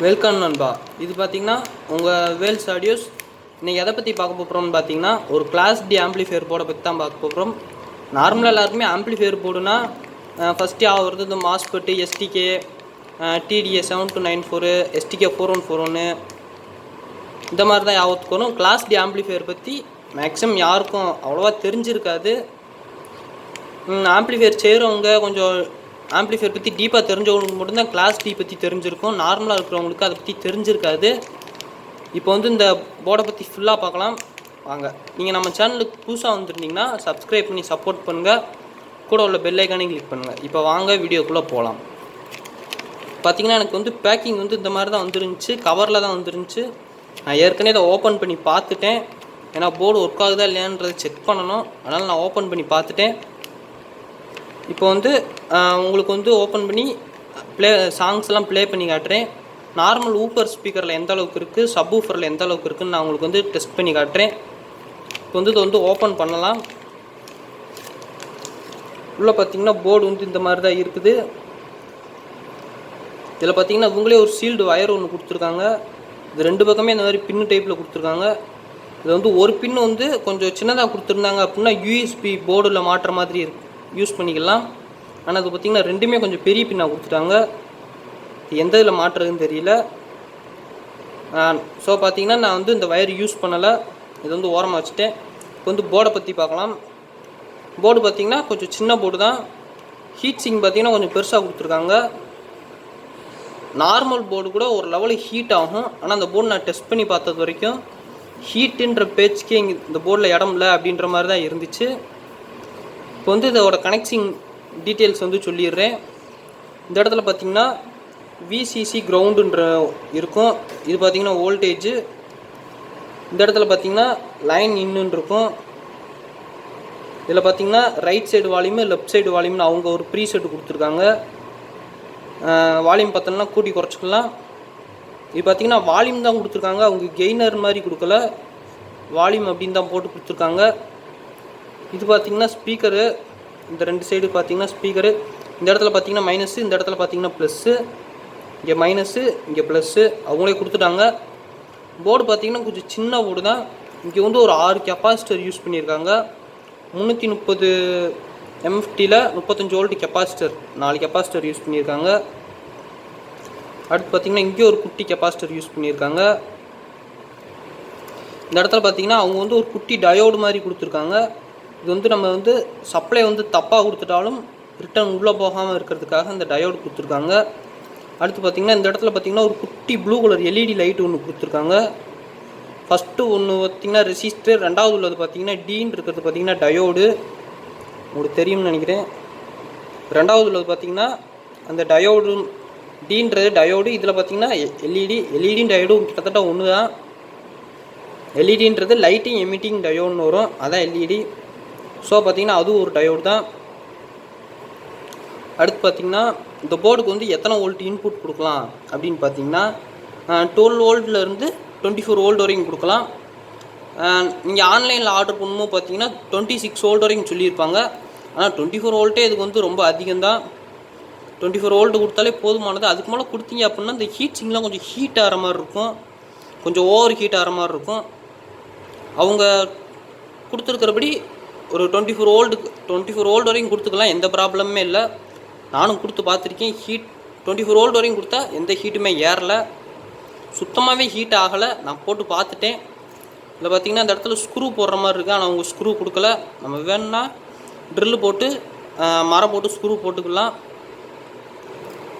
Welcome நண்பா. இது பார்த்தீங்கன்னா உங்கள் வேல்ஸ் ஆடியோஸ். இன்றைக்கி எதை பற்றி பார்க்க போகிறோம்னு பார்த்தீங்கன்னா ஒரு கிளாஸ் டி ஆம்பிளிஃபையர் போர்டை பற்றி தான் பார்க்க போகிறோம். நார்மலாக எல்லாருக்குமே ஆம்பிளிஃபையர் போர்டுனா ஃபஸ்ட்டு ஆகிறது இந்த மாஸ்பெட்டு, எஸ்டிகே, டிடிஏ 7294, எஸ்டிகே 4141 இந்த மாதிரி தான் யாபத்துக்கு வரும். கிளாஸ் டி ஆம்பிளிஃபையர் பற்றி மேக்ஸிமம் யாருக்கும் அவ்வளோவா தெரிஞ்சிருக்காது. ஆம்பிளிஃபையர் செய்கிறவங்க கொஞ்சம் ஆம்பிளிஃபையர் பற்றி டீப்பாக தெரிஞ்சவங்களுக்கு மட்டும்தான் கிளாஸ் டி பற்றி தெரிஞ்சிருக்கும். நார்மலாக இருக்கிறவங்களுக்கு அதை பற்றி தெரிஞ்சிருக்காது. இப்போ வந்து இந்த போர்டை பற்றி ஃபுல்லாக பார்க்கலாம் வாங்க. நீங்கள் நம்ம சேனலுக்கு புதுசாக வந்துருந்தீங்கன்னா சப்ஸ்கிரைப் பண்ணி சப்போர்ட் பண்ணுங்கள், கூட உள்ள பெல் ஐக்கானையும் கிளிக் பண்ணுங்கள். இப்போ வாங்க வீடியோக்குள்ளே போகலாம். பார்த்திங்கன்னா எனக்கு வந்து பேக்கிங் வந்து இந்த மாதிரி தான் வந்துருந்துச்சு, கவரில் தான் வந்துருந்துச்சு. நான் ஏற்கனவே இதை ஓப்பன் பண்ணி பார்த்துட்டேன், ஏன்னா போர்டு ஒர்க் ஆகுதா இல்லையான்றதை செக் பண்ணணும். அதனால் நான் ஓப்பன் பண்ணி பார்த்துட்டேன். இப்போ வந்து உங்களுக்கு வந்து ஓப்பன் பண்ணி சாங்ஸ்லாம் ப்ளே பண்ணி காட்டுறேன். நார்மல் ஊப்பர் ஸ்பீக்கரில் எந்த அளவுக்கு இருக்குது, சப் ஊஃபரில் எந்த அளவுக்கு இருக்குதுன்னு நான் உங்களுக்கு வந்து டெஸ்ட் பண்ணி காட்டுறேன். இப்போ வந்து இதை வந்து ஓப்பன் பண்ணலாம். உள்ளே பார்த்தீங்கன்னா போர்டு வந்து இந்த மாதிரி தான் இருக்குது. இதில் பார்த்தீங்கன்னா இவங்களே ஒரு சீல்டு வயர் ஒன்று கொடுத்துருக்காங்க. இது ரெண்டு பக்கமே இந்த மாதிரி பின்னு டைப்பில் கொடுத்துருக்காங்க. இது வந்து ஒரு பின்னு வந்து கொஞ்சம் சின்னதாக கொடுத்துருந்தாங்க அப்படின்னா யூஎஸ்பி போர்டில் மாட்டுற மாதிரி யூஸ் பண்ணிக்கலாம். ஆனால் அது பார்த்திங்கன்னா ரெண்டுமே கொஞ்சம் பெரிய பின்னாக கொடுத்துட்டாங்க. எந்த இதில் மாட்டுறதுன்னு தெரியல. ஸோ பார்த்திங்கன்னா நான் வந்து இந்த வயர் யூஸ் பண்ணலை, இது வந்து ஓரமாக வச்சுட்டேன். இப்போ வந்து போர்டை பற்றி பார்க்கலாம். போர்டு பார்த்திங்கன்னா கொஞ்சம் சின்ன போர்டு தான். ஹீட் சிங் பார்த்திங்கன்னா கொஞ்சம் பெருசாக கொடுத்துருக்காங்க. நார்மல் போர்டு கூட ஒரு லெவலுக்கு ஹீட் ஆகும். ஆனால் அந்த போர்டு நான் டெஸ்ட் பண்ணி பார்த்தது வரைக்கும் ஹீட்டுன்ற பேச்சுக்கே இங்கே இந்த போர்டில் இடம் இல்லை அப்படின்ற மாதிரி தான் இருந்துச்சு. இப்போ வந்து இதோட கனெக்டிங் டீட்டெயில்ஸ் வந்து சொல்லிடுறேன். இந்த இடத்துல பார்த்திங்கன்னா விசிசி கிரவுண்டுன்ற இருக்கும். இது பார்த்திங்கன்னா வோல்டேஜு. இந்த இடத்துல பார்த்திங்கன்னா லைன் இன்னுன்னு இருக்கும். இதில் பார்த்திங்கன்னா right side volume, left side வால்யூம்னு அவங்க ஒரு ப்ரீ செட்டு கொடுத்துருக்காங்க. வால்யூம் பார்த்தோம்னா கூட்டி குறைச்சிக்கலாம். இது பார்த்திங்கன்னா வால்யூம் தான் கொடுத்துருக்காங்க, அவங்க கெய்னர் மாதிரி கொடுக்கல, வால்யூம் அப்படின்னு தான் போட்டு கொடுத்துருக்காங்க. இது பார்த்திங்கன்னா ஸ்பீக்கரு. இந்த ரெண்டு சைடு பார்த்திங்கன்னா ஸ்பீக்கரு. இந்த இடத்துல பார்த்திங்கன்னா மைனஸு, இந்த இடத்துல பார்த்திங்கன்னா ப்ளஸ்ஸு. இங்கே மைனஸு, இங்கே ப்ளஸ்ஸு அவங்களே கொடுத்துட்டாங்க. போர்டு பார்த்திங்கன்னா கொஞ்சம் சின்ன போர்டு தான். இங்கே வந்து ஒரு 6 கெப்பாசிட்டர் யூஸ் பண்ணியிருக்காங்க. 330 எம்எஃப்டியில் 35 வோல்ட் கெப்பாசிட்டர், 4 கெப்பாசிட்டர் யூஸ் பண்ணியிருக்காங்க. அடுத்து பார்த்திங்கன்னா இங்கே ஒரு குட்டி கெப்பாசிட்டர் யூஸ் பண்ணியிருக்காங்க. இந்த இடத்துல பார்த்திங்கன்னா அவங்க வந்து ஒரு குட்டி டயோடு மாதிரி கொடுத்துருக்காங்க. இது வந்து நம்ம வந்து சப்ளை வந்து தப்பாக கொடுத்துட்டாலும் ரிட்டர்ன் உள்ளே போகாமல் இருக்கிறதுக்காக இந்த டயோடு கொடுத்துருக்காங்க. அடுத்து பார்த்திங்கன்னா இந்த இடத்துல பார்த்திங்கன்னா ஒரு குட்டி ப்ளூ கலர் எல்இடி லைட் ஒன்று கொடுத்துருக்காங்க. ஃபஸ்ட்டு ஒன்று பார்த்திங்கன்னா ரெசிஸ்டர், ரெண்டாவது உள்ளது பார்த்திங்கன்னா டீன்னு இருக்கிறது பார்த்திங்கன்னா டயோடு, உங்களுக்கு தெரியும்னு நினைக்கிறேன். ரெண்டாவது உள்ளது பார்த்திங்கன்னா அந்த டயோடு, டீன்றது டயோடு. இதில் பார்த்திங்கன்னா எல்இடியும் டயோடும் கிட்டத்தட்ட ஒன்று தான். எல்இடின்றது லைட்டிங் எமிட்டிங் டயோடுன்னு வரும், அதான் எல்இடி. ஸோ பார்த்திங்கன்னா அதுவும் ஒரு டயோடு தான். அடுத்து பார்த்திங்கன்னா இந்த போர்டுக்கு வந்து எத்தனை வோல்ட் இன்புட் கொடுக்கலாம் அப்படின்னு பார்த்திங்கன்னா 12 வோல்ட்லேருந்து 24 வோல்ட் வரைக்கும் கொடுக்கலாம். நீங்கள் ஆன்லைனில் ஆர்டர் பண்ணும்போது பார்த்திங்கன்னா 26 வோல்ட் வரைக்கும் சொல்லியிருப்பாங்க. ஆனால் 24 வோல்ட்டே இதுக்கு வந்து ரொம்ப அதிகம்தான். 24 வோல்ட் கொடுத்தாலே போதுமானது. அதுக்கு மேலே கொடுத்தீங்க அப்படின்னா இந்த ஹீட் சிங்லாம் கொஞ்சம் ஹீட் ஆகிற மாதிரி இருக்கும், கொஞ்சம் ஓவர் ஹீட் ஆகிற மாதிரி இருக்கும். அவங்க கொடுத்துருக்கிறபடி ஒரு 24 வோல்ட் வரைக்கும் கொடுத்துக்கலாம், எந்த ப்ராப்ளமே இல்லை. நானும் கொடுத்து பார்த்துருக்கேன். ஹீட் 24 வோல்ட் வரைக்கும் கொடுத்தா எந்த ஹீட்டுமே ஏறலை, சுத்தமாகவே ஹீட் ஆகலை. நான் போட்டு பார்த்துட்டேன். இதில் பார்த்திங்கன்னா இந்த இடத்துல ஸ்க்ரூ போடுற மாதிரி இருக்குது, ஆனால் அவங்க ஸ்க்ரூ கொடுக்கல. நம்ம வேணும்னா ட்ரில்லு போட்டு மரம் போட்டு ஸ்க்ரூ போட்டுக்கலாம்.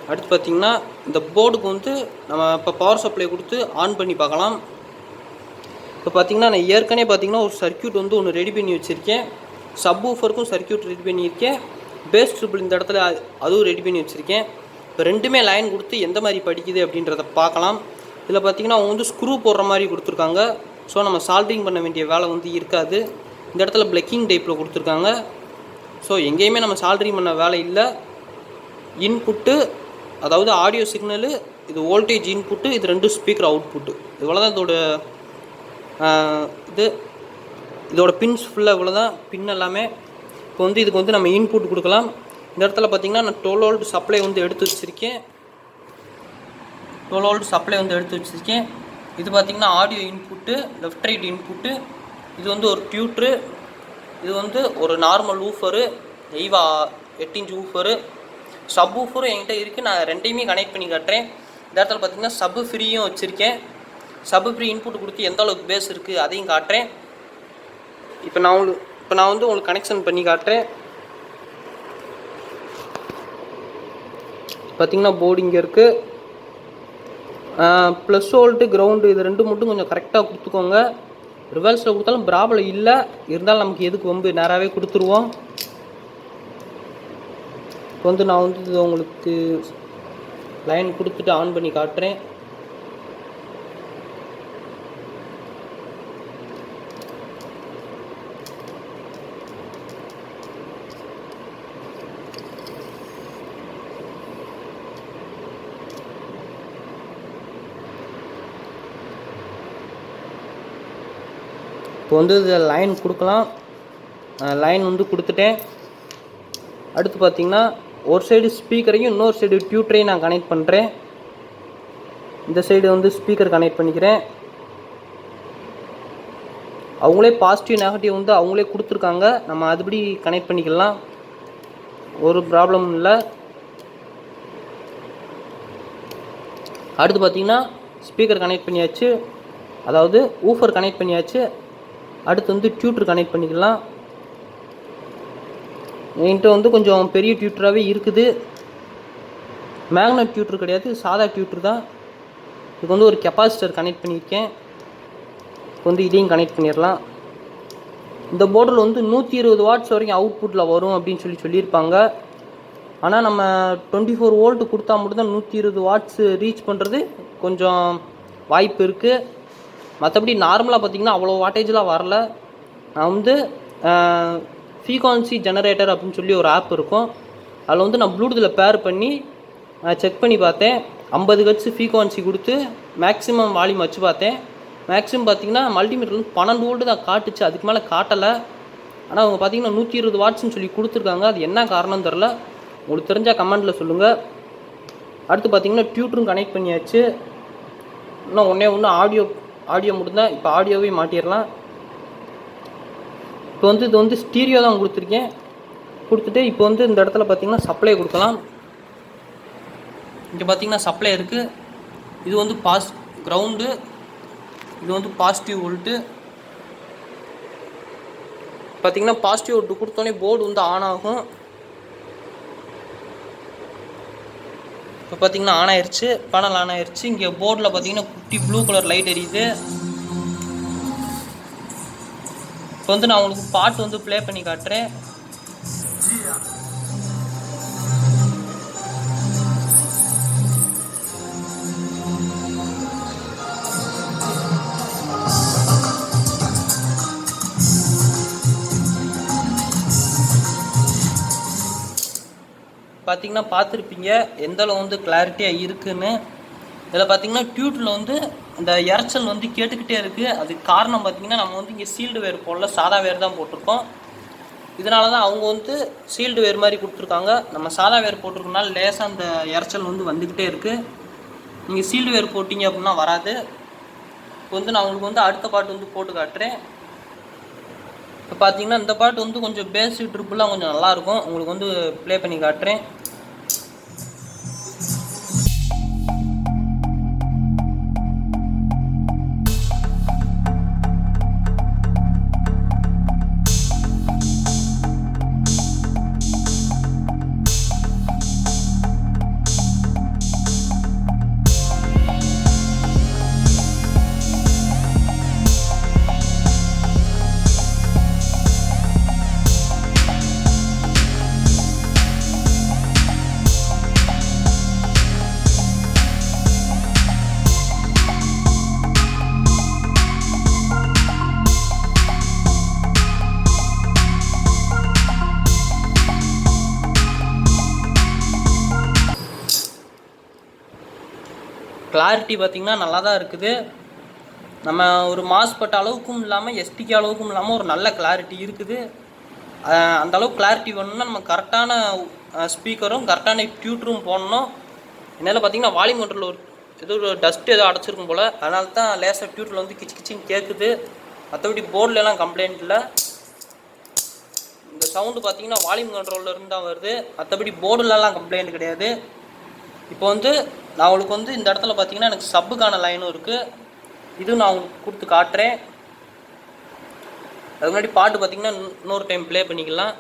அடுத்து பார்த்திங்கன்னா இந்த போர்டுக்கு வந்து நம்ம இப்போ பவர் சப்ளை கொடுத்து ஆன் பண்ணி பார்க்கலாம். இப்போ பார்த்திங்கன்னா நான் ஏற்கனவே பார்த்திங்கன்னா ஒரு சர்க்யூட் வந்து ஒன்று ரெடி பண்ணி வச்சுருக்கேன். சப் ஊஃபருக்கும் சர்க்யூட் ரெடி பண்ணியிருக்கேன். பேஸ் ட்ரிபிள் இந்த இடத்துல அதுவும் ரெடி பண்ணி வச்சுருக்கேன். இப்போ ரெண்டுமே லைன் கொடுத்து எந்த மாதிரி படிக்குது அப்படின்றத பார்க்கலாம். இதில் பார்த்திங்கன்னா அவங்க வந்து ஸ்க்ரூ போடுற மாதிரி கொடுத்துருக்காங்க. ஸோ நம்ம சால்ட்ரிங் பண்ண வேண்டிய வேலை வந்து இருக்காது. இந்த இடத்துல பிளக்கிங் டைப்பில் கொடுத்துருக்காங்க. ஸோ எங்கேயுமே நம்ம சால்ட்ரிங் பண்ண வேலை இல்லை. இன்புட்டு அதாவது ஆடியோ சிக்னலு, இது வோல்டேஜ் இன்புட்டு, இது ரெண்டு ஸ்பீக்கர் அவுட்புட்டு. இவ்வளோ தான் இதோட பின்ஸ் ஃபுல்லாக இவ்வளோ தான் பின் எல்லாமே. இப்போ வந்து இதுக்கு வந்து நம்ம இன்புட் கொடுக்கலாம். இந்த இடத்துல பார்த்திங்கன்னா நான் 12 வோல்ட் சப்ளை வந்து எடுத்து வச்சுருக்கேன். 12 வோல்ட் சப்ளை வந்து எடுத்து வச்சுருக்கேன். இது பார்த்திங்கன்னா audio input, left right input. இது வந்து ஒரு டியூட்ரு. இது வந்து ஒரு normal woofer, EVA 8 inch woofer. Sub ஊஃபரும் என்கிட்ட இருக்குது. நான் ரெண்டையுமே கனெக்ட் பண்ணி காட்டுறேன். இந்த இடத்துல பார்த்திங்கன்னா சப்பு ஃப்ரீயும் வச்சுருக்கேன். சப்பு ஃப்ரீ இன்புட் கொடுத்து எந்த அளவுக்கு பேஸ் இருக்குது அதையும் காட்டுறேன். இப்போ நான் வந்து உங்களுக்கு கனெக்ஷன் பண்ணி காட்டுறேன். பார்த்திங்கன்னா போர்டு இங்கே இருக்குது. ப்ளஸ் வோல்ட்டு, கிரவுண்டு இது ரெண்டு மட்டும் கொஞ்சம் கரெக்டாக கொடுத்துக்கோங்க. ரிவர்ஸில் கொடுத்தாலும் ப்ராப்ளம் இல்லை, இருந்தாலும் நமக்கு எதுக்கு வம்பு, நேராகவே கொடுத்துருவோம். இப்போ வந்து நான் வந்து இது உங்களுக்கு லைன் கொடுத்துட்டு ஆன் பண்ணி காட்டுறேன். இப்போ வந்து இதை லைன் கொடுக்கலாம். லைன் வந்து கொடுத்துட்டேன். அடுத்து பார்த்திங்கன்னா ஒரு சைடு ஸ்பீக்கரையும் இன்னொரு சைடு டியூட்டரையும் நான் கனெக்ட் பண்ணுறேன். இந்த சைடு வந்து ஸ்பீக்கர் கனெக்ட் பண்ணிக்கிறேன். அவங்களே பாசிட்டிவ் நெகட்டிவ் வந்து அவங்களே கொடுத்துருக்காங்க, நம்ம அதுபடி கனெக்ட் பண்ணிக்கலாம், ஒரு ப்ராப்ளமும் இல்லை. அடுத்து பார்த்திங்கன்னா ஸ்பீக்கர் கனெக்ட் பண்ணியாச்சு, அதாவது ஊஃபர் கனெக்ட் பண்ணியாச்சு. அடுத்து வந்து டியூட்டர் கனெக்ட் பண்ணிக்கலாம். என்கிட்ட வந்து கொஞ்சம் பெரிய டியூட்டராகவே இருக்குது. மேக்னட் டியூட்டர் கிடையாது, சாதா டியூட்டர் தான். இதுக்கு வந்து ஒரு கெப்பாசிட்டர் கனெக்ட் பண்ணியிருக்கேன். இப்போ வந்து இதையும் கனெக்ட் பண்ணிடலாம். இந்த போர்டில் வந்து 120 வாட்ஸ் வரைக்கும் அவுட்புட்டில் வரும் அப்படின்னு சொல்லியிருப்பாங்க. ஆனால் நம்ம 24 வோல்ட்டு கொடுத்தா மட்டும்தான் 120 வாட்ஸ் ரீச் பண்ணுறது கொஞ்சம் வாய்ப்பு இருக்குது. மற்றபடி நார்மலாக பார்த்திங்கன்னா அவ்வளோ வாட்டேஜெலாம் வரல. நான் வந்து ஃப்ரீக்வன்சி ஜெனரேட்டர் அப்படின்னு சொல்லி ஒரு ஆப் இருக்கும், அதில் வந்து நான் ப்ளூடூத்தில் பேர் பண்ணி செக் பண்ணி பார்த்தேன். 50 ஹெர்ட்ஸ் ஃப்ரீக்வன்சி கொடுத்து மேக்ஸிமம் வால்யூம் வச்சு பார்த்தேன். மேக்ஸிமம் பார்த்திங்கன்னா மல்டிமீட்டர் வந்து 12 வோல்ட்டு தான் காட்டுச்சு, அதுக்கு மேலே காட்டலை. ஆனால் அவங்க பார்த்திங்கன்னா 120 வாட்ஸ்ன்னு சொல்லி கொடுத்துருக்காங்க. அது என்ன காரணம் தெரில, உங்களுக்கு தெரிஞ்சால் கமெண்ட்டில் சொல்லுங்கள். அடுத்து பார்த்திங்கன்னா டியூட்டரும் கனெக்ட் பண்ணியாச்சு. இன்னும் ஒன்று ஆடியோ மட்டும்தான். இப்போ ஆடியோவே மாட்டிடலாம். இப்போ வந்து இது வந்து ஸ்டீரியோ தான் கொடுத்துருக்கேன். கொடுத்துட்டு இப்போ வந்து இந்த இடத்துல பார்த்திங்கன்னா சப்ளை கொடுக்கலாம். இங்கே பார்த்திங்கன்னா சப்ளை இருக்குது. இது வந்து கிரவுண்டு, இது வந்து பாசிட்டிவ் வோல்ட்டு. பார்த்திங்கன்னா பாசிட்டிவ் வோல்ட்டு கொடுத்தோன்னே போர்டு வந்து ஆன் ஆகும். இப்போ பார்த்திங்கன்னா ஆன் ஆயிடுச்சு, பேனல் ஆன் ஆயிடுச்சு. இங்கே போர்டில் பார்த்திங்கன்னா குட்டி ப்ளூ கலர் லைட் எரியுது. இப்போ வந்து நான் உங்களுக்கு பாட்டு வந்து ப்ளே பண்ணி காட்டுறேன். பார்த்திங்கன்னா பார்த்துருப்பீங்க எந்தளவு வந்து கிளாரிட்டியாக இருக்குதுன்னு. இதில் பார்த்திங்கன்னா டியூட்டில் வந்து இந்த இறைச்சல் வந்து கேட்டுக்கிட்டே இருக்குது. அதுக்கு காரணம் பார்த்திங்கன்னா நம்ம வந்து இங்கே சீல்டு வேர் போடல, சாதா வேர் தான் போட்டிருக்கோம். இதனால தான் அவங்க வந்து சீல்டு வேர் மாதிரி கொடுத்துருக்காங்க. நம்ம சாதா வேர் போட்டிருக்கனால லேசாக அந்த இறைச்சல் வந்து வந்துக்கிட்டே இருக்குது. நீங்கள் சீல்டு வேர் போட்டிங்க அப்படின்னா வராது. இப்போ வந்து நான் உங்களுக்கு வந்து அடுத்த பாட்டு வந்து போட்டு காட்டுறேன். இப்போ பார்த்தீங்கன்னா இந்த பாட்டு வந்து கொஞ்சம் பேசிக் ட்ரிப்புலாம் கொஞ்சம் நல்லாயிருக்கும், உங்களுக்கு வந்து ப்ளே பண்ணி காட்டுறேன். கிளாரிட்டி பார்த்திங்கன்னா நல்லா தான் இருக்குது. நம்ம ஒரு மாஸ்பெட் அளவுக்கும் இல்லாமல் எஸ்டிகே அளவுக்கும் இல்லாமல் ஒரு நல்ல கிளாரிட்டி இருக்குது. அந்த அளவுக்கு கிளாரிட்டி வேணும்னா நம்ம கரெக்டான ஸ்பீக்கரும் கரெக்டான டியூட்டரும் போடணும். என்னால் பார்த்திங்கன்னா வால்யூம் கண்ட்ரோல் ஏதோ ஒரு டஸ்ட் ஏதோ அடைச்சிருக்கும் போல், அதனால தான் லேசாக டியூட்டில் வந்து கிச்சு கிச்சின்னு கேட்குது. மற்றபடி போர்டிலலாம் கம்ப்ளைண்ட் இல்லை. இந்த சவுண்டு பார்த்தீங்கன்னா வால்யூம் கண்ட்ரோலில் இருந்து தான் வருது, மற்றபடி போர்டுலலாம் கம்ப்ளைண்ட் கிடையாது. இப்போ வந்து நான் உங்களுக்கு வந்து இந்த இடத்துல பார்த்தீங்கன்னா எனக்கு சப்புக்கான லைனும் இருக்குது, இதுவும் நான் உங்களுக்கு கொடுத்து காட்டுறேன். அதுக்கு முன்னாடி பாட்டு பார்த்தீங்கன்னா இன்னொரு டைம் ப்ளே பண்ணிக்கலாம்.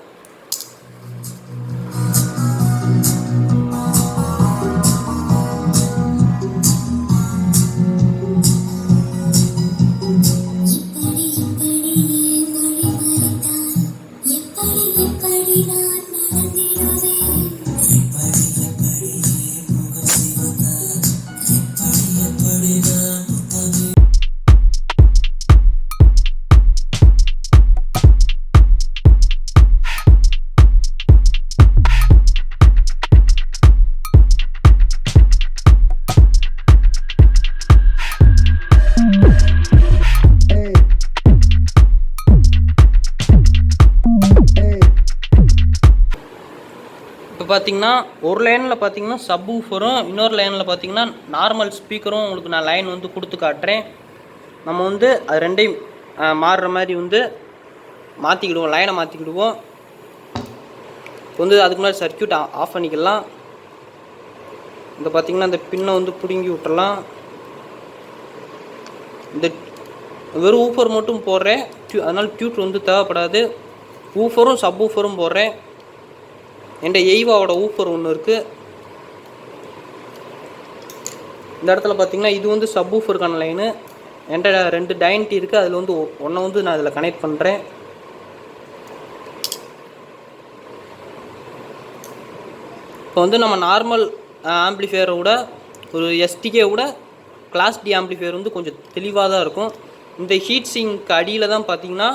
இப்போ பார்த்தீங்கன்னா ஒரு லைனில் பார்த்தீங்கன்னா சப் ஊஃபரும், இன்னொரு லைனில் பார்த்தீங்கன்னா நார்மல் ஸ்பீக்கரும் உங்களுக்கு நான் லைன் வந்து கொடுத்து காட்டுறேன். நம்ம வந்து அது ரெண்டையும் மாறுற மாதிரி வந்து மாற்றிக்கிடுவோம், லைனை மாற்றிக்கிடுவோம். இப்போ வந்து அதுக்கு முன்னாடி சர்க்யூட் ஆஃப் பண்ணிக்கலாம். இந்த பார்த்தீங்கன்னா இந்த பின்னை வந்து பிடுங்கி விட்டுறலாம். இந்த வெறும் ஊஃபர் மட்டும் போடுறேன், அதனால் டியூட் வந்து தேவைப்படாது. ஊஃபரும் சப் ஊஃபரும் போடுறேன். என்கிட்ட எய்வாவோட ஊஃபர் ஒன்று இருக்குது. இந்த இடத்துல பார்த்தீங்கன்னா இது வந்து சப் ஊஃபருக்கான லைனு. என்கிட்ட 2 டைன்டி இருக்குது, அதில் வந்து ஒன்றை வந்து நான் இதில் கனெக்ட் பண்ணுறேன். இப்போ வந்து நம்ம நார்மல் ஆம்ப்ளிஃபையரை விட ஒரு எஸ்டிகே விட கிளாஸ் டி ஆம்ப்ளிஃபையர் வந்து கொஞ்சம் தெளிவாக தான் இருக்கும். இந்த ஹீட் சிங்க் அடியில் தான் பார்த்தீங்கன்னா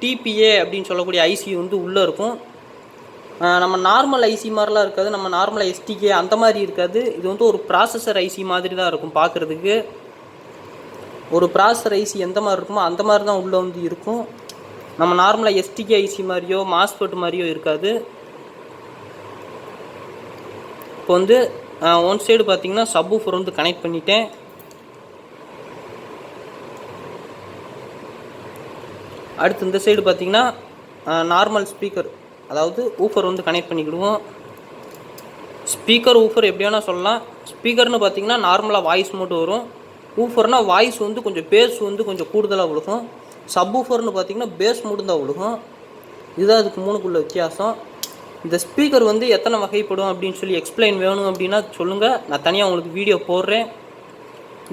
டிபிஏ அப்படின்னு சொல்லக்கூடிய ஐசி வந்து உள்ளே இருக்கும். நம்ம நார்மல் ஐசி மாதிரிலாம் இருக்காது, நம்ம நார்மல் எஸ்டிகே அந்த மாதிரி இருக்காது. இது வந்து ஒரு ப்ராசஸர் ஐசி மாதிரி தான் இருக்கும் பார்க்குறதுக்கு. ஒரு ப்ராசஸர் ஐசி எந்த மாதிரி இருக்குமோ அந்த மாதிரி தான் உள்ளே வந்து இருக்கும். நம்ம நார்மலாக எஸ்டிகே ஐசி மாதிரியோ மாஸ்பெட் மாதிரியோ இருக்காது. இப்போ வந்து ஒன் சைடு பார்த்தீங்கன்னா சப் ஊஃபர் வந்து கனெக்ட் பண்ணிட்டேன். அடுத்து இந்த சைடு பார்த்தீங்கன்னா நார்மல் ஸ்பீக்கர், அதாவது ஊஃபர் வந்து கனெக்ட் பண்ணிக்கிடுவோம். ஸ்பீக்கர் ஊஃபர் எப்படி வேணால் சொல்லலாம். ஸ்பீக்கர்னு பார்த்தீங்கன்னா நார்மலாக வாய்ஸ் மட்டும் வரும். ஊஃபர்னால் வாய்ஸ் வந்து கொஞ்சம் பேஸ் வந்து கொஞ்சம் கூடுதலாக விழுகும். சப் ஊஃபர்னு பார்த்தீங்கன்னா பேஸ் மட்டும் தான் விழுகும். இதுதான் அதுக்கு 3க்குள்ள வித்தியாசம். இந்த ஸ்பீக்கர் வந்து எத்தனை வகைப்படும் அப்படின்னு சொல்லி எக்ஸ்பிளைன் வேணும் அப்படின்னா சொல்லுங்கள், நான் தனியாக உங்களுக்கு வீடியோ போடுறேன்.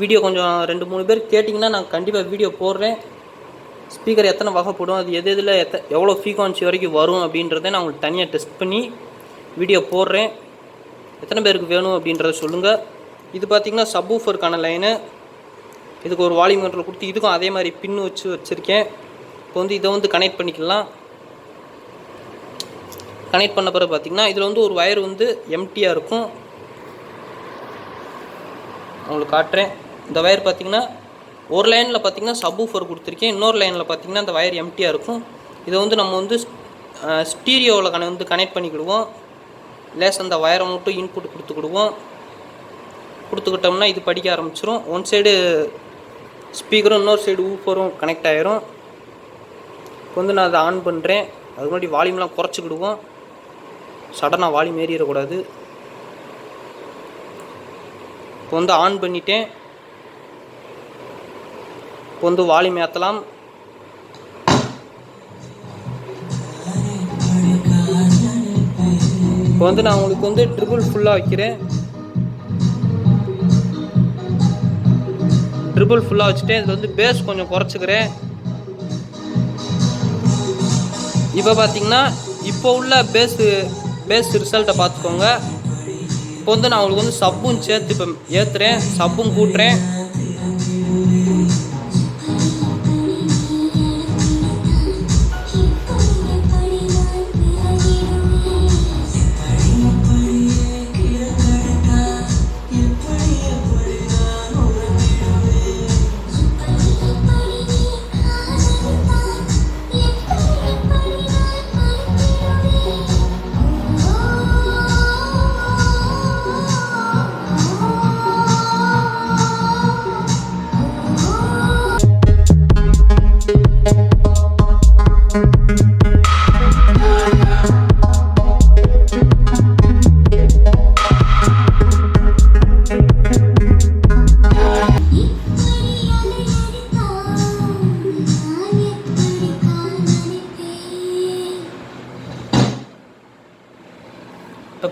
வீடியோ கொஞ்சம் 2-3 பேர் கேட்டிங்கன்னா நான் கண்டிப்பாக வீடியோ போடுறேன். ஸ்பீக்கர் எத்தனை வகைப்படும், அது எது எதில் எவ்வளோ ஃப்ரீக்வன்சி வரைக்கும் வரும் அப்படின்றத நான் உங்களுக்கு தனியாக டெஸ்ட் பண்ணி வீடியோ போடுறேன். எத்தனை பேருக்கு வேணும் அப்படின்றத சொல்லுங்கள். இது பார்த்திங்கன்னா சப் ஊஃபருக்கான லைனு. இதுக்கு ஒரு வால்யூம் கண்ட்ரோல் கொடுத்து இதுக்கும் அதே மாதிரி பின்னு வச்சுருக்கேன். இப்போ வந்து இதை வந்து கனெக்ட் பண்ணிக்கலாம். கனெக்ட் பண்ண பிறகு பார்த்திங்கன்னா இதில் வந்து ஒரு வயர் வந்து எம்டியாக இருக்கும். உங்களுக்கு காட்டுறேன். இந்த வயர் பார்த்திங்கன்னா ஒரு லைனில் பார்த்திங்கன்னா சப் ஊஃபர் கொடுத்துருக்கேன், இன்னொரு லைனில் பார்த்திங்கன்னா இந்த வயர் எம்டியாக இருக்கும். இதை வந்து நம்ம வந்து ஸ்டீரியோவில் வந்து கனெக்ட் பண்ணிக்கிடுவோம். லேஸ் அந்த வயரை மட்டும் இன்புட் கொடுத்துக்கிடுவோம். கொடுத்துக்கிட்டோம்னா இது படிக்க ஆரம்பிச்சிடும். ஒன் சைடு ஸ்பீக்கரும் இன்னொரு சைடு ஊஃபரும் கனெக்ட் ஆகிரும். இப்போ வந்து நான் அதை ஆன் பண்ணுறேன். அதுக்கு முன்னாடி வால்யூம்லாம் குறைச்சிக்கிடுவோம், சடனாக வால்யூம் ஏறிடக்கூடாது. இப்போ வந்து ஆன் பண்ணிட்டேன். இப்போ வந்து வால்யூம் ஏற்றலாம். இப்போ வந்து நான் உங்களுக்கு வந்து ட்ரிபிள் ஃபுல்லாக வைக்கிறேன். ட்ரிபிள் ஃபுல்லாக வச்சுட்டேன். இதில் வந்து பேஸ் கொஞ்சம் குறைச்சிக்கிறேன். இப்போ பார்த்தீங்கன்னா இப்போ உள்ள பேஸ் ரிசல்ட்டை பார்த்துக்கோங்க. இப்போ வந்து நான் உங்களுக்கு வந்து சப்பும் சேர்த்து இப்போ ஏற்றுறேன், சப்பும் கூட்டுறேன்.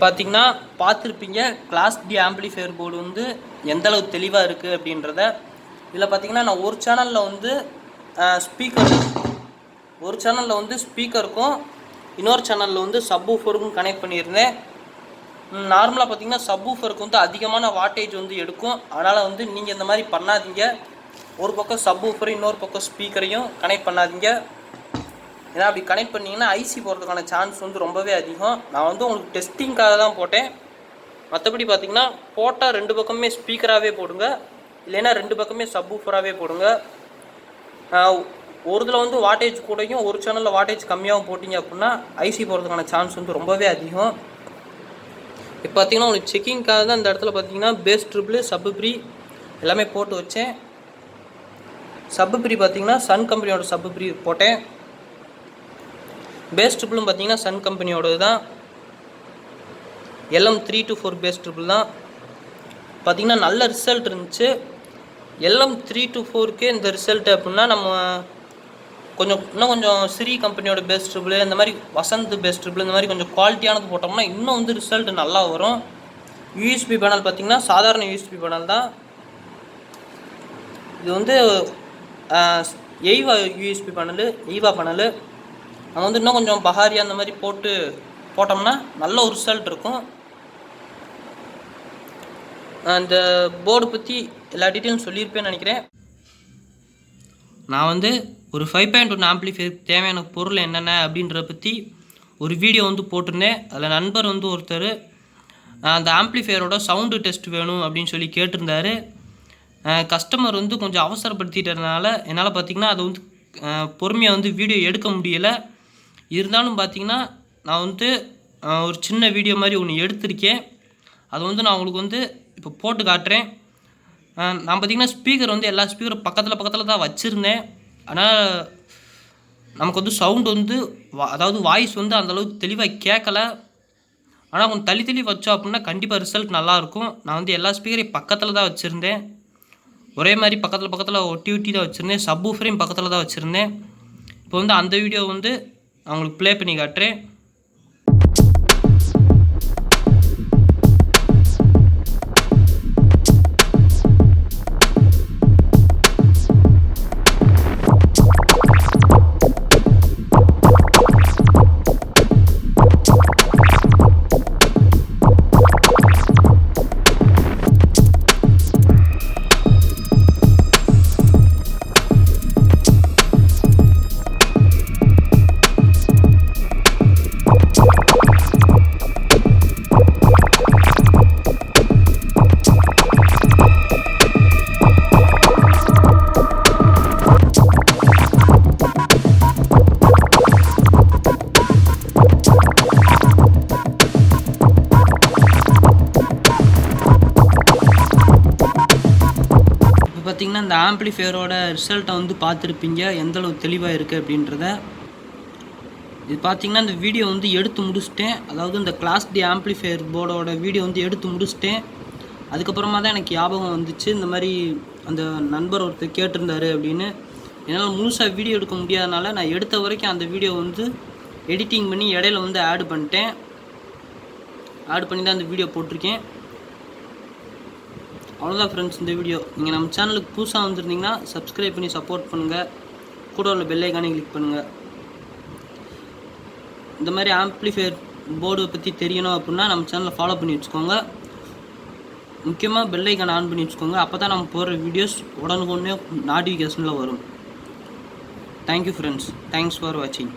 பார்த்தீங்கன்னா பார்த்துருப்பீங்க கிளாஸ் டி ஆம்பிளிஃபையர் போர்டு வந்து எந்தளவு தெளிவாக இருக்குது அப்படின்றத. இதில் பார்த்தீங்கன்னா நான் ஒரு சேனலில் வந்து ஸ்பீக்கருக்கும் இன்னொரு சேனலில் வந்து சப்வூஃபருக்கும் கனெக்ட் பண்ணியிருந்தேன். நார்மலாக பார்த்தீங்கன்னா சப்வூஃபருக்கு வந்து அதிகமான வாட்டேஜ் வந்து எடுக்கும். அதனால் வந்து நீங்கள் இந்த மாதிரி பண்ணாதீங்க. ஒரு பக்கம் சப்வூஃபர் இன்னொரு பக்கம் ஸ்பீக்கரையும் கனெக்ட் பண்ணாதீங்க. ஏன்னா அப்படி கனெக்ட் பண்ணிங்கன்னா ஐசி போகிறதுக்கான சான்ஸ் வந்து ரொம்பவே அதிகம். நான் வந்து உங்களுக்கு டெஸ்டிங்காக தான் போட்டேன். மற்றபடி பார்த்தீங்கன்னா போட்டால் 2 பக்கமே ஸ்பீக்கராகவே போடுங்க, இல்லைன்னா 2 பக்கமே சப்வூஃபராகவே போடுங்க. ஒரு இதில் வந்து வாட்டேஜ் கூடயும் ஒரு சேனலில் வாட்டேஜ் கம்மியாகவும் போட்டிங்க அப்படின்னா ஐசி போகிறதுக்கான சான்ஸ் வந்து ரொம்பவே அதிகம். இப்போ பார்த்தீங்கன்னா உங்களுக்கு செக்கிங்காக தான் இந்த இடத்துல பார்த்தீங்கன்னா பேஸ் ட்ரிபிள் சப்ப்ரி எல்லாமே போட்டு வச்சேன். சப்ப்ரி பார்த்தீங்கன்னா சன் கம்பெனியோட சப்ப்ரி போட்டேன். பேஸ் ட்ரிபிளும் பார்த்தீங்கன்னா சன் கம்பெனியோடது தான். LM324 பேஸ் ட்ரிபிள் தான். பார்த்தீங்கன்னா நல்ல ரிசல்ட் இருந்துச்சு. LM324க்கே இந்த ரிசல்ட் அப்படின்னா நம்ம இன்னும் கொஞ்சம் ஸ்ரீ கம்பெனியோட பேஸ் ட்ரிபிள், இந்த மாதிரி வசந்த் பேஸ் ட்ரிபிள், இந்த மாதிரி கொஞ்சம் குவாலிட்டியானது போட்டோம்னா இன்னும் வந்து ரிசல்ட் நல்லா வரும். யூஎஸ்பி பேனல் பார்த்தீங்கன்னா சாதாரண யூஎஸ்பி பேனல் தான். இது வந்து எய்வா யூஎஸ்பி பேனலு, எய்வா பேனலு. நம்ம வந்து இன்னும் கொஞ்சம் பஹாரியா அந்த மாதிரி போட்டோம்னா நல்ல ஒரு ரிசல்ட் இருக்கும். அந்த போர்டு பற்றி எல்லா டீட்டெயிலும் சொல்லியிருப்பேன்னு நினைக்கிறேன். நான் வந்து ஒரு 5.1 ஆம்பிளிஃபையருக்கு தேவையான பொருள் என்னென்ன அப்படின்றத பற்றி ஒரு வீடியோ வந்து போட்டிருந்தேன். அதில் நண்பர் வந்து ஒருத்தர் அந்த ஆம்பிளிஃபையரோட சவுண்டு டெஸ்ட் வேணும் அப்படின்னு சொல்லி கேட்டிருந்தார். கஸ்டமர் வந்து கொஞ்சம் அவசரப்படுத்திட்டதுனால என்னால் பார்த்திங்கன்னா அதை வந்து பொறுமையாக வந்து வீடியோ எடுக்க முடியலை. இருந்தாலும் பார்த்திங்கன்னா நான் வந்து ஒரு சின்ன வீடியோ மாதிரி ஒன்று எடுத்திருக்கேன். அதை வந்து நான் உங்களுக்கு வந்து இப்போ போட்டு காட்டுறேன். நான் பார்த்திங்கன்னா ஸ்பீக்கர் வந்து எல்லா ஸ்பீக்கரும் பக்கத்தில் தான் வச்சுருந்தேன். ஆனால் நமக்கு வந்து சவுண்டு வந்து அதாவது வாய்ஸ் வந்து அந்தளவுக்கு தெளிவாக கேட்கல. ஆனால் கொஞ்சம் தள்ளி வச்சோம் அப்படின்னா கண்டிப்பாக ரிசல்ட் நல்லாயிருக்கும். நான் வந்து எல்லா ஸ்பீக்கரையும் பக்கத்தில் தான் வச்சுருந்தேன். ஒரே மாதிரி பக்கத்தில் ஒட்டி தான் வச்சுருந்தேன். சப்வூஃபரையும் பக்கத்தில் தான் வச்சுருந்தேன். இப்போ வந்து அந்த வீடியோ வந்து நான் உங்களுக்கு ப்ளே பண்ணி காட்டுறேன். பார்த்திங்கன்னா இந்த ஆம்பிளிஃபையரோட ரிசல்ட்டை வந்து பார்த்துருப்பீங்க எந்தளவு தெளிவாக இருக்குது அப்படின்றத. இது பார்த்திங்கன்னா இந்த வீடியோ வந்து எடுத்து முடிச்சிட்டேன். அதாவது இந்த கிளாஸ் டி ஆம்பிளிஃபையர் போர்டோட வீடியோ வந்து எடுத்து முடிச்சிட்டேன். அதுக்கப்புறமா தான் எனக்கு ஞாபகம் வந்துச்சு இந்த மாதிரி அந்த நண்பர் ஒருத்தர் கேட்டிருந்தாரு அப்படின்னு. என்னால் முழுசாக வீடியோ எடுக்க முடியாதனால நான் எடுத்த வரைக்கும் அந்த வீடியோ வந்து எடிட்டிங் பண்ணி இடையில வந்து ஆட் பண்ணி தான் அந்த வீடியோ போட்டிருக்கேன். அவ்வளோதான் ஃப்ரெண்ட்ஸ் இந்த வீடியோ. நீங்கள் நம்ம சேனலுக்கு புதுசாக வந்துருந்தீங்கன்னா சப்ஸ்கிரைப் பண்ணி சப்போர்ட் பண்ணுங்கள். கூட உள்ள பெல் ஐக்கானே கிளிக் பண்ணுங்கள். இந்த மாதிரி ஆம்பிளிஃபையர் போர்டு பற்றி தெரியணும் அப்படின்னா நம்ம சேனலை ஃபாலோ பண்ணி வச்சுக்கோங்க. முக்கியமாக பெல் ஐக்கான் ஆன் பண்ணி வச்சுக்கோங்க. அப்போ தான் நம்ம போடுற வீடியோஸ் உடனுக்குடனே நோட்டிஃபிகேஷனில் வரும். Thank you friends. தேங்க்ஸ் ஃபார் வாட்சிங்.